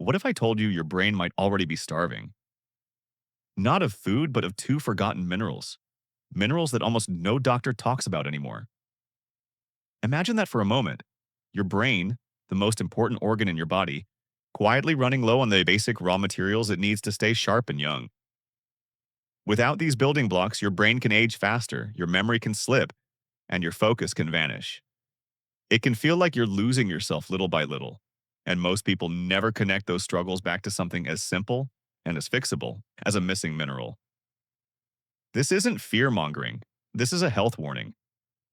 What if I told you your brain might already be starving? Not of food, but of two forgotten minerals. Minerals that almost no doctor talks about anymore. Imagine that for a moment. Your brain, the most important organ in your body, quietly running low on the basic raw materials it needs to stay sharp and young. Without these building blocks, your brain can age faster, your memory can slip, and your focus can vanish. It can feel like you're losing yourself little by little. And most people never connect those struggles back to something as simple and as fixable as a missing mineral. This isn't fear mongering. This is a health warning.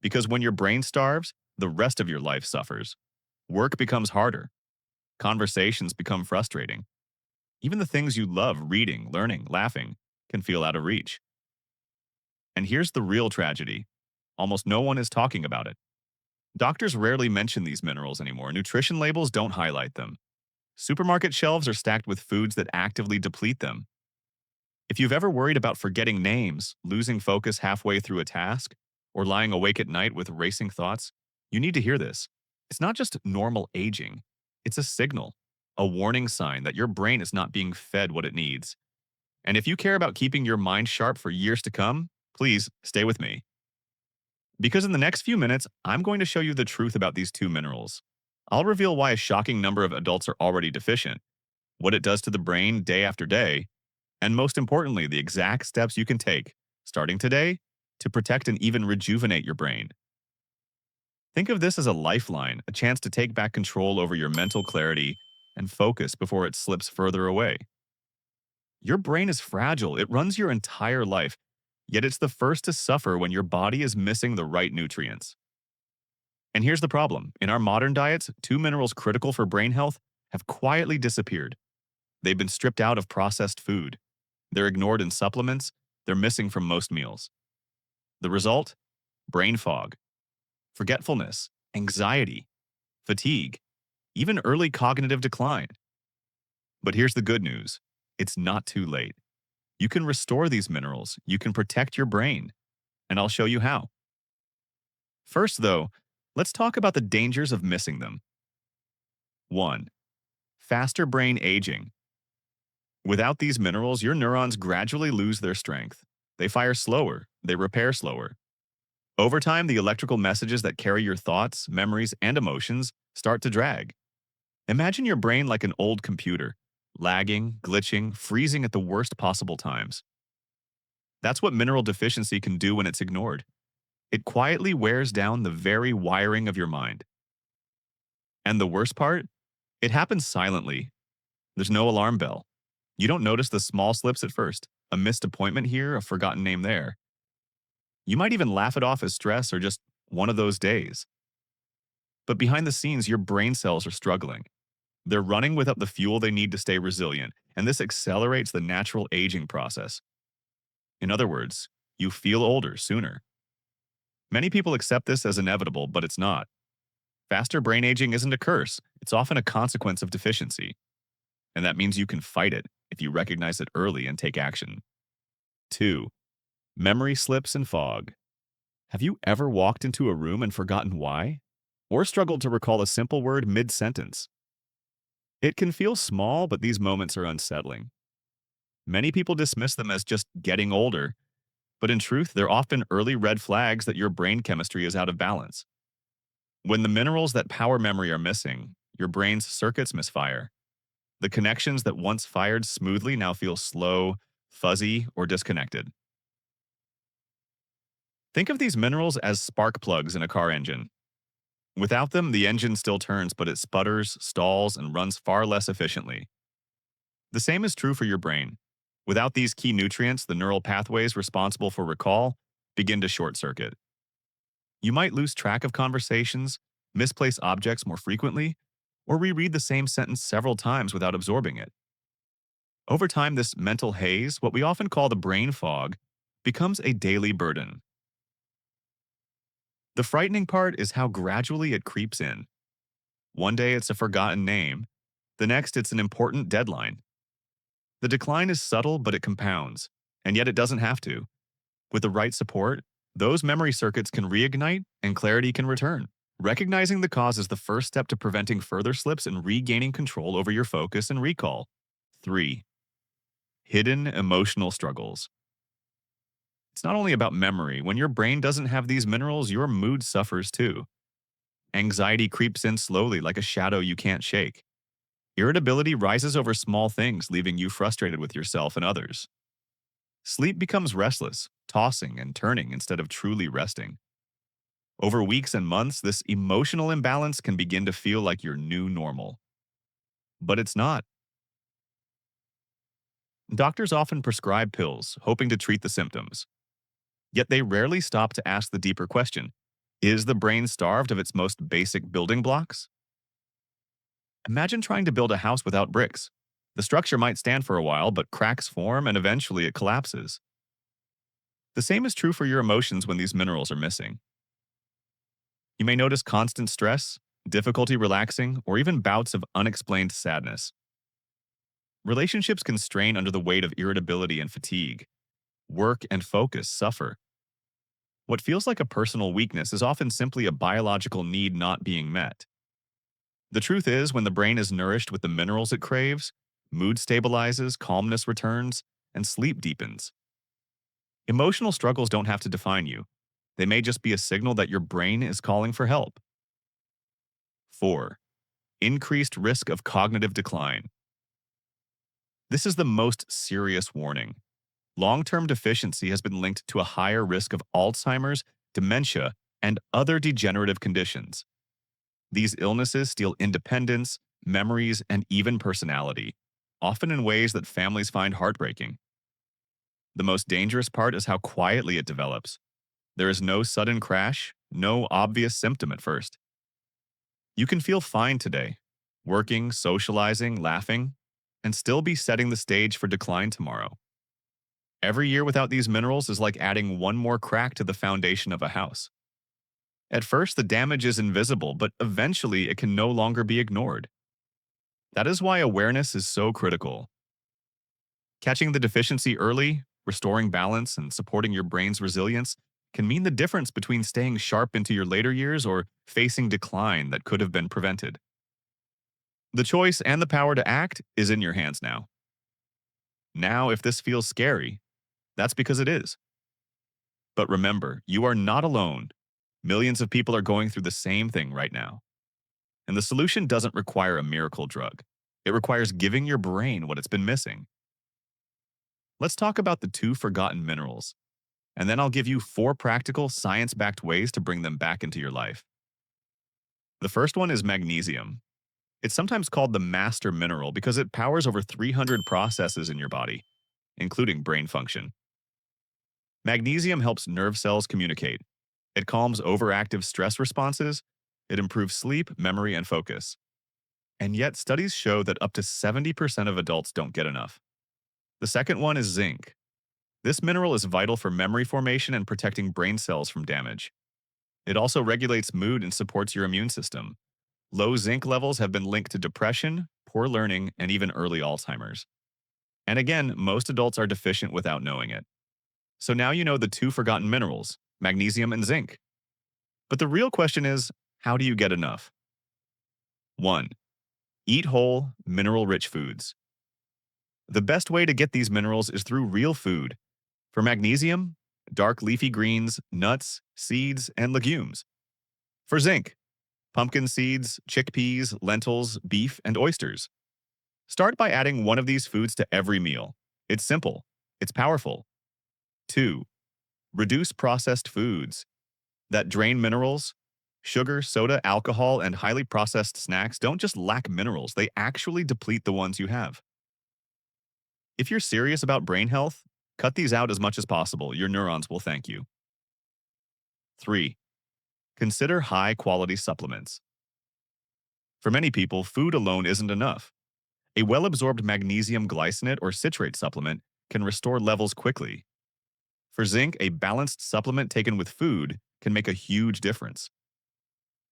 Because when your brain starves, the rest of your life suffers. Work becomes harder. Conversations become frustrating. Even the things you love, reading, learning, laughing, can feel out of reach. And here's the real tragedy. Almost no one is talking about it. Doctors rarely mention these minerals anymore. Nutrition labels don't highlight them. Supermarket shelves are stacked with foods that actively deplete them. If you've ever worried about forgetting names, losing focus halfway through a task, or lying awake at night with racing thoughts, you need to hear this. It's not just normal aging, it's a signal, a warning sign that your brain is not being fed what it needs. And if you care about keeping your mind sharp for years to come, please stay with me. Because in the next few minutes, I'm going to show you the truth about these two minerals. I'll reveal why a shocking number of adults are already deficient, what it does to the brain day after day, and most importantly, the exact steps you can take, starting today, to protect and even rejuvenate your brain. Think of this as a lifeline, a chance to take back control over your mental clarity and focus before it slips further away. Your brain is fragile, it runs your entire life, yet it's the first to suffer when your body is missing the right nutrients. And here's the problem. In our modern diets, two minerals critical for brain health have quietly disappeared. They've been stripped out of processed food. They're ignored in supplements. They're missing from most meals. The result? Brain fog, forgetfulness, anxiety, fatigue, even early cognitive decline. But here's the good news. It's not too late. You can restore these minerals. You can protect your brain. And I'll show you how. First, though, let's talk about the dangers of missing them. 1. Faster brain aging. Without these minerals, your neurons gradually lose their strength. They fire slower, they repair slower. Over time, the electrical messages that carry your thoughts, memories, and emotions start to drag. Imagine your brain like an old computer, lagging, glitching, freezing at the worst possible times. That's what mineral deficiency can do when it's ignored. It quietly wears down the very wiring of your mind. And the worst part? It happens silently. There's no alarm bell. You don't notice the small slips at first, a missed appointment here, a forgotten name there. You might even laugh it off as stress or just one of those days. But behind the scenes, your brain cells are struggling. They're running without the fuel they need to stay resilient, and this accelerates the natural aging process. In other words, you feel older sooner. Many people accept this as inevitable, but it's not. Faster brain aging isn't a curse, it's often a consequence of deficiency. And that means you can fight it if you recognize it early and take action. 2. Memory slips and fog. Have you ever walked into a room and forgotten why? Or struggled to recall a simple word mid-sentence? It can feel small, but these moments are unsettling. Many people dismiss them as just getting older, but in truth, they're often early red flags that your brain chemistry is out of balance. When the minerals that power memory are missing, your brain's circuits misfire. The connections that once fired smoothly now feel slow, fuzzy, or disconnected. Think of these minerals as spark plugs in a car engine. Without them, the engine still turns, but it sputters, stalls, and runs far less efficiently. The same is true for your brain. Without these key nutrients, the neural pathways responsible for recall begin to short circuit. You might lose track of conversations, misplace objects more frequently, or reread the same sentence several times without absorbing it. Over time, this mental haze, what we often call the brain fog, becomes a daily burden. The frightening part is how gradually it creeps in. One day it's a forgotten name, the next it's an important deadline. The decline is subtle, but it compounds, and yet it doesn't have to. With the right support, those memory circuits can reignite and clarity can return. Recognizing the cause is the first step to preventing further slips and regaining control over your focus and recall. 3. Hidden emotional struggles. It's not only about memory. When your brain doesn't have these minerals, your mood suffers too. Anxiety creeps in slowly like a shadow you can't shake. Irritability rises over small things, leaving you frustrated with yourself and others. Sleep becomes restless, tossing and turning instead of truly resting. Over weeks and months, this emotional imbalance can begin to feel like your new normal. But it's not. Doctors often prescribe pills, hoping to treat the symptoms. Yet they rarely stop to ask the deeper question: is the brain starved of its most basic building blocks? Imagine trying to build a house without bricks. The structure might stand for a while, but cracks form and eventually it collapses. The same is true for your emotions when these minerals are missing. You may notice constant stress, difficulty relaxing, or even bouts of unexplained sadness. Relationships can strain under the weight of irritability and fatigue. Work and focus suffer. What feels like a personal weakness is often simply a biological need not being met. The truth is, when the brain is nourished with the minerals it craves, mood stabilizes, calmness returns, and sleep deepens. Emotional struggles don't have to define you. They may just be a signal that your brain is calling for help. 4. Increased risk of cognitive decline. This is the most serious warning. Long-term deficiency has been linked to a higher risk of Alzheimer's, dementia, and other degenerative conditions. These illnesses steal independence, memories, and even personality, often in ways that families find heartbreaking. The most dangerous part is how quietly it develops. There is no sudden crash, no obvious symptom at first. You can feel fine today, working, socializing, laughing, and still be setting the stage for decline tomorrow. Every year without these minerals is like adding one more crack to the foundation of a house. At first, the damage is invisible, but eventually it can no longer be ignored. That is why awareness is so critical. Catching the deficiency early, restoring balance, and supporting your brain's resilience can mean the difference between staying sharp into your later years or facing decline that could have been prevented. The choice and the power to act is in your hands now. Now, if this feels scary, that's because it is. But remember, you are not alone. Millions of people are going through the same thing right now. And the solution doesn't require a miracle drug. It requires giving your brain what it's been missing. Let's talk about the 2 forgotten minerals, and then I'll give you 4 practical, science-backed ways to bring them back into your life. The first one is magnesium. It's sometimes called the master mineral because it powers over 300 processes in your body, including brain function. Magnesium helps nerve cells communicate. It calms overactive stress responses. It improves sleep, memory, and focus. And yet, studies show that up to 70% of adults don't get enough. The second one is zinc. This mineral is vital for memory formation and protecting brain cells from damage. It also regulates mood and supports your immune system. Low zinc levels have been linked to depression, poor learning, and even early Alzheimer's. And again, most adults are deficient without knowing it. So now you know the 2 forgotten minerals, magnesium and zinc. But the real question is, how do you get enough? 1. Eat whole, mineral-rich foods. The best way to get these minerals is through real food. For magnesium, dark leafy greens, nuts, seeds, and legumes. For zinc, pumpkin seeds, chickpeas, lentils, beef, and oysters. Start by adding one of these foods to every meal. It's simple. It's powerful. 2. Reduce processed foods that drain minerals. Sugar, soda, alcohol, and highly processed snacks don't just lack minerals, they actually deplete the ones you have. If you're serious about brain health, cut these out as much as possible. Your neurons will thank you. 3. Consider high-quality supplements. For many people, food alone isn't enough. A well-absorbed magnesium glycinate or citrate supplement can restore levels quickly. For zinc, a balanced supplement taken with food can make a huge difference.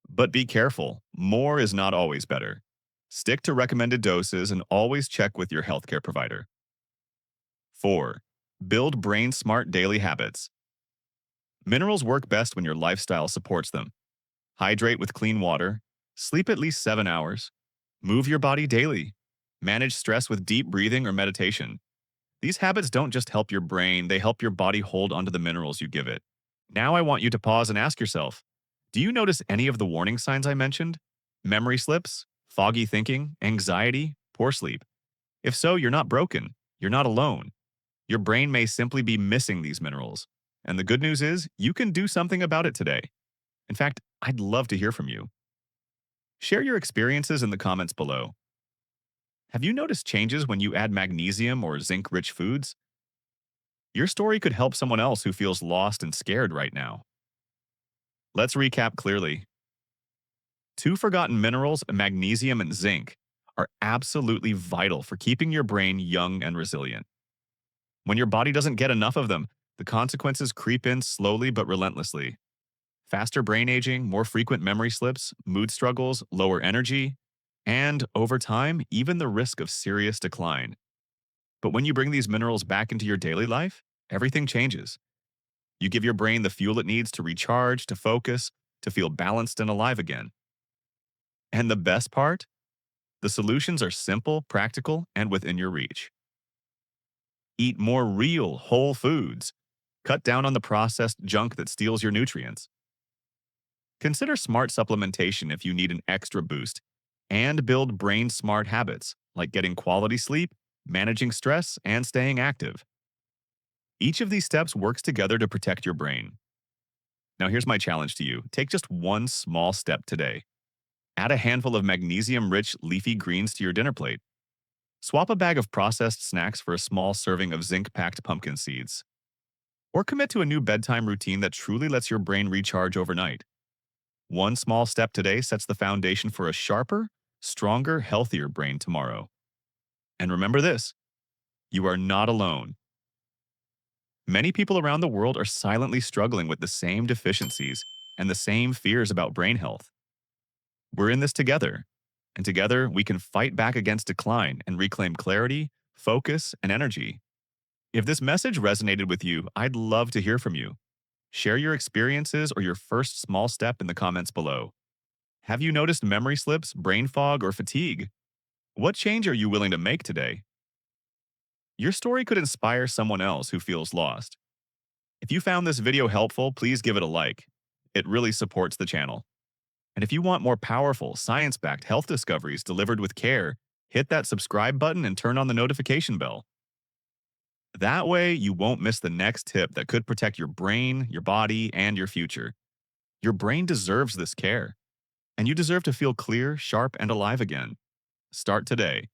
But be careful, more is not always better. Stick to recommended doses and always check with your healthcare provider. 4. Build brain-smart daily habits. Minerals work best when your lifestyle supports them. Hydrate with clean water. Sleep at least 7 hours. Move your body daily. Manage stress with deep breathing or meditation. These habits don't just help your brain, they help your body hold onto the minerals you give it. Now I want you to pause and ask yourself, do you notice any of the warning signs I mentioned? Memory slips, foggy thinking, anxiety, poor sleep. If so, you're not broken. You're not alone. Your brain may simply be missing these minerals. And the good news is, you can do something about it today. In fact, I'd love to hear from you. Share your experiences in the comments below. Have you noticed changes when you add magnesium or zinc rich foods? Your story could help someone else who feels lost and scared right now. Let's recap clearly. Two forgotten minerals, magnesium and zinc, are absolutely vital for keeping your brain young and resilient. When your body doesn't get enough of them, the consequences creep in slowly but relentlessly. Faster brain aging, more frequent memory slips, mood struggles, lower energy, and, over time, even the risk of serious decline. But when you bring these minerals back into your daily life, everything changes. You give your brain the fuel it needs to recharge, to focus, to feel balanced and alive again. And the best part? The solutions are simple, practical, and within your reach. Eat more real, whole foods. Cut down on the processed junk that steals your nutrients. Consider smart supplementation if you need an extra boost. And build brain smart habits like getting quality sleep, managing stress, and staying active. Each of these steps works together to protect your brain. Now, here's my challenge to you, take just one small step today. Add a handful of magnesium rich leafy greens to your dinner plate. Swap a bag of processed snacks for a small serving of zinc packed pumpkin seeds. Or commit to a new bedtime routine that truly lets your brain recharge overnight. One small step today sets the foundation for a sharper, stronger, healthier brain tomorrow. And remember this, you are not alone. Many people around the world are silently struggling with the same deficiencies and the same fears about brain health. We're in this together, and together we can fight back against decline and reclaim clarity, focus, and energy. If this message resonated with you, I'd love to hear from you. Share your experiences or your first small step in the comments below. Have you noticed memory slips, brain fog, or fatigue? What change are you willing to make today? Your story could inspire someone else who feels lost. If you found this video helpful, please give it a like. It really supports the channel. And if you want more powerful, science-backed health discoveries delivered with care, hit that subscribe button and turn on the notification bell. That way, you won't miss the next tip that could protect your brain, your body, and your future. Your brain deserves this care, and you deserve to feel clear, sharp, and alive again. Start today.